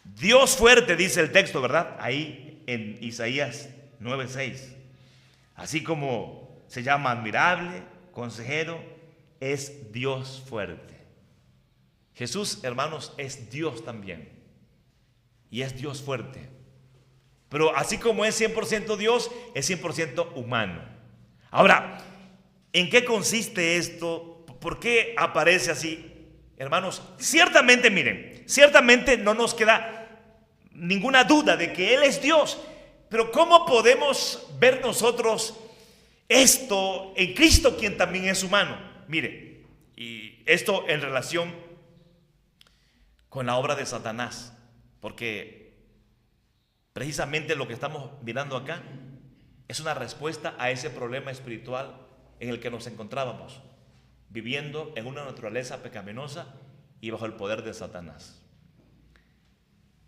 Dios fuerte, dice el texto, ¿verdad? Ahí en Isaías 9:6. Así como se llama admirable, consejero, es Dios fuerte. Jesús, hermanos, es Dios también. Y es Dios fuerte. Pero así como es 100% Dios, es 100% humano. Ahora, ¿en qué consiste esto? ¿Por qué aparece así? Hermanos, ciertamente, miren, ciertamente no nos queda ninguna duda de que Él es Dios. Pero ¿cómo podemos ver nosotros esto en Cristo, quien también es humano? Mire, y esto en relación con la obra de Satanás, porque precisamente lo que estamos mirando acá es una respuesta a ese problema espiritual en el que nos encontrábamos, viviendo en una naturaleza pecaminosa y bajo el poder de Satanás.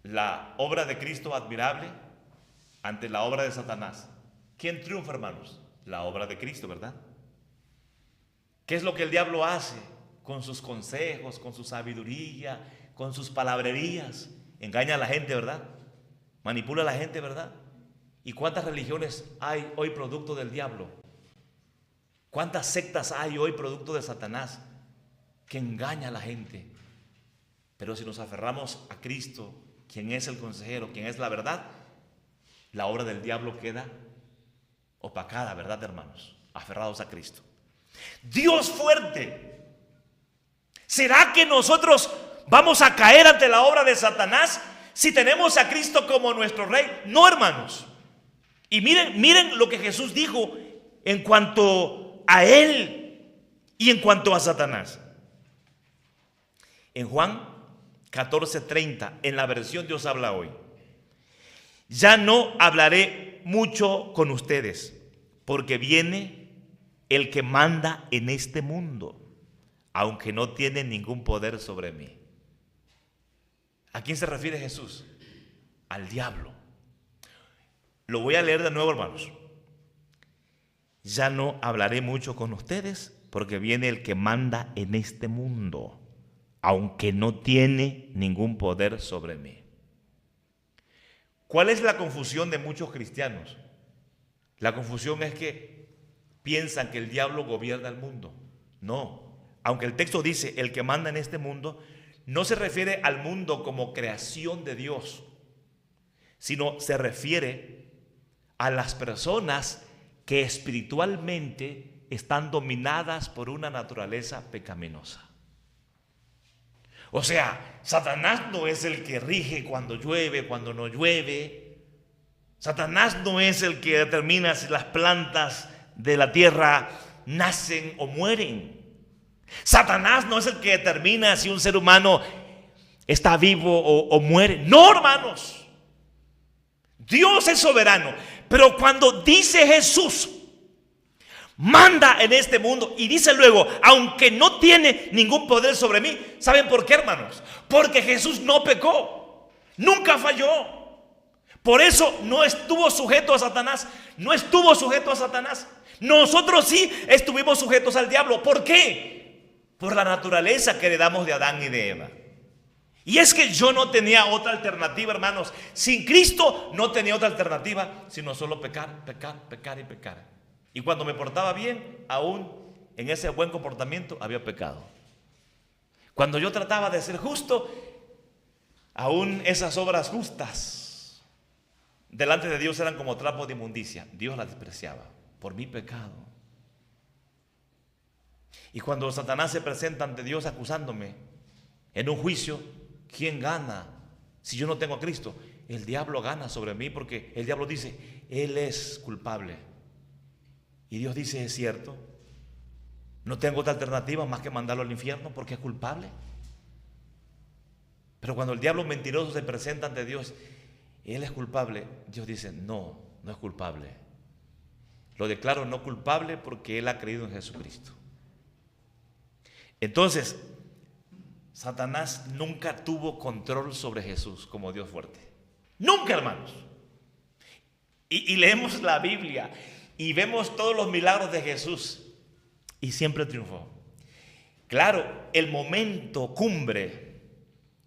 La obra de Cristo admirable ante la obra de Satanás. ¿Quién triunfa, hermanos? La obra de Cristo, ¿verdad? ¿Qué es lo que el diablo hace con sus consejos, con su sabiduría, con sus palabrerías? Engaña a la gente, ¿verdad? Manipula a la gente, ¿verdad? ¿Y cuántas religiones hay hoy producto del diablo? ¿Cuántas sectas hay hoy producto de Satanás que engaña a la gente? Pero si nos aferramos a Cristo, quien es el consejero, quien es la verdad, la obra del diablo queda opacada, ¿verdad, hermanos? Aferrados a Cristo. Dios fuerte. ¿Será que nosotros vamos a caer ante la obra de Satanás si tenemos a Cristo como nuestro rey? No, hermanos. Y miren lo que Jesús dijo en cuanto a Él y en cuanto a Satanás. En Juan 14:30, en la versión Dios habla hoy: ya no hablaré mucho con ustedes, porque viene el que manda en este mundo, aunque no tiene ningún poder sobre mí. ¿A quién se refiere Jesús? Al diablo. Lo voy a leer de nuevo, hermanos. Ya no hablaré mucho con ustedes, porque viene el que manda en este mundo, aunque no tiene ningún poder sobre mí. ¿Cuál es la confusión de muchos cristianos? La confusión es que piensan que el diablo gobierna el mundo. No, aunque el texto dice el que manda en este mundo, no se refiere al mundo como creación de Dios, sino se refiere a las personas que espiritualmente están dominadas por una naturaleza pecaminosa. O sea, Satanás no es el que rige cuando llueve, cuando no llueve. Satanás no es el que determina si las plantas de la tierra nacen o mueren. Satanás no es el que determina si un ser humano está vivo o muere. No, hermanos. Dios es soberano. Pero cuando dice Jesús, manda en este mundo, y dice luego, aunque no tiene ningún poder sobre mí. ¿Saben por qué, hermanos? Porque Jesús no pecó, nunca falló. Por eso no estuvo sujeto a Satanás. No estuvo sujeto a Satanás. Nosotros sí estuvimos sujetos al diablo. ¿Por qué? Por la naturaleza que heredamos de Adán y de Eva. Y es que yo no tenía otra alternativa, hermanos. Sin Cristo no tenía otra alternativa, sino solo pecar, pecar, pecar y pecar. Y cuando me portaba bien, aún en ese buen comportamiento había pecado. Cuando yo trataba de ser justo, aún esas obras justas delante de Dios eran como trapos de inmundicia. Dios las despreciaba por mi pecado. Y cuando Satanás se presenta ante Dios acusándome en un juicio, ¿quién gana? Si yo no tengo a Cristo, el diablo gana sobre mí, porque el diablo dice, Él es culpable. Y Dios dice, es cierto, no tengo otra alternativa más que mandarlo al infierno porque es culpable. Pero cuando el diablo mentiroso se presenta ante Dios, Él es culpable, Dios dice, no, no es culpable. Lo declaro no culpable porque Él ha creído en Jesucristo. Entonces, Satanás nunca tuvo control sobre Jesús como Dios fuerte. Nunca, hermanos. Y leemos la Biblia y vemos todos los milagros de Jesús y siempre triunfó. Claro, el momento cumbre,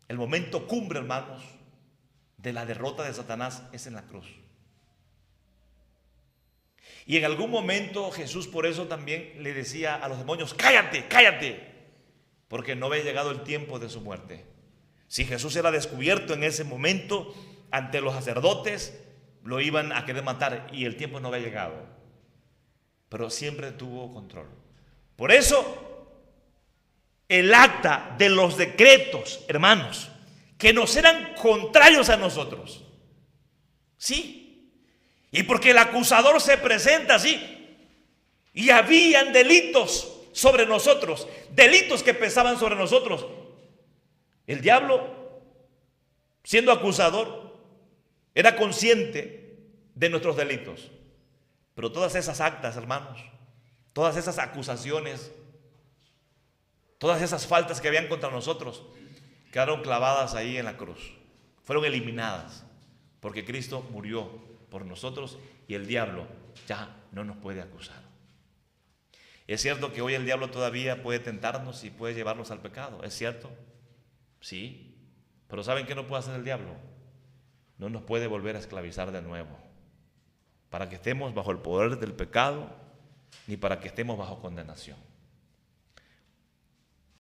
hermanos, de la derrota de Satanás es en la cruz. Y en algún momento Jesús por eso también le decía a los demonios: cállate, cállate, porque no había llegado el tiempo de su muerte. Si Jesús era descubierto en ese momento ante los sacerdotes, lo iban a querer matar y el tiempo no había llegado. Pero siempre tuvo control. Por eso, el acta de los decretos, hermanos, que nos eran contrarios a nosotros. Sí. Y porque el acusador se presenta así. Y habían delitos sobre nosotros, delitos que pesaban sobre nosotros. El diablo, siendo acusador, era consciente de nuestros delitos. Pero todas esas actas, hermanos, todas esas acusaciones, todas esas faltas que habían contra nosotros, quedaron clavadas ahí en la cruz. Fueron eliminadas, porque Cristo murió por nosotros y el diablo ya no nos puede acusar. Es cierto que hoy el diablo todavía puede tentarnos y puede llevarnos al pecado, ¿es cierto? Sí, pero ¿saben qué no puede hacer el diablo? No nos puede volver a esclavizar de nuevo, para que estemos bajo el poder del pecado, ni para que estemos bajo condenación.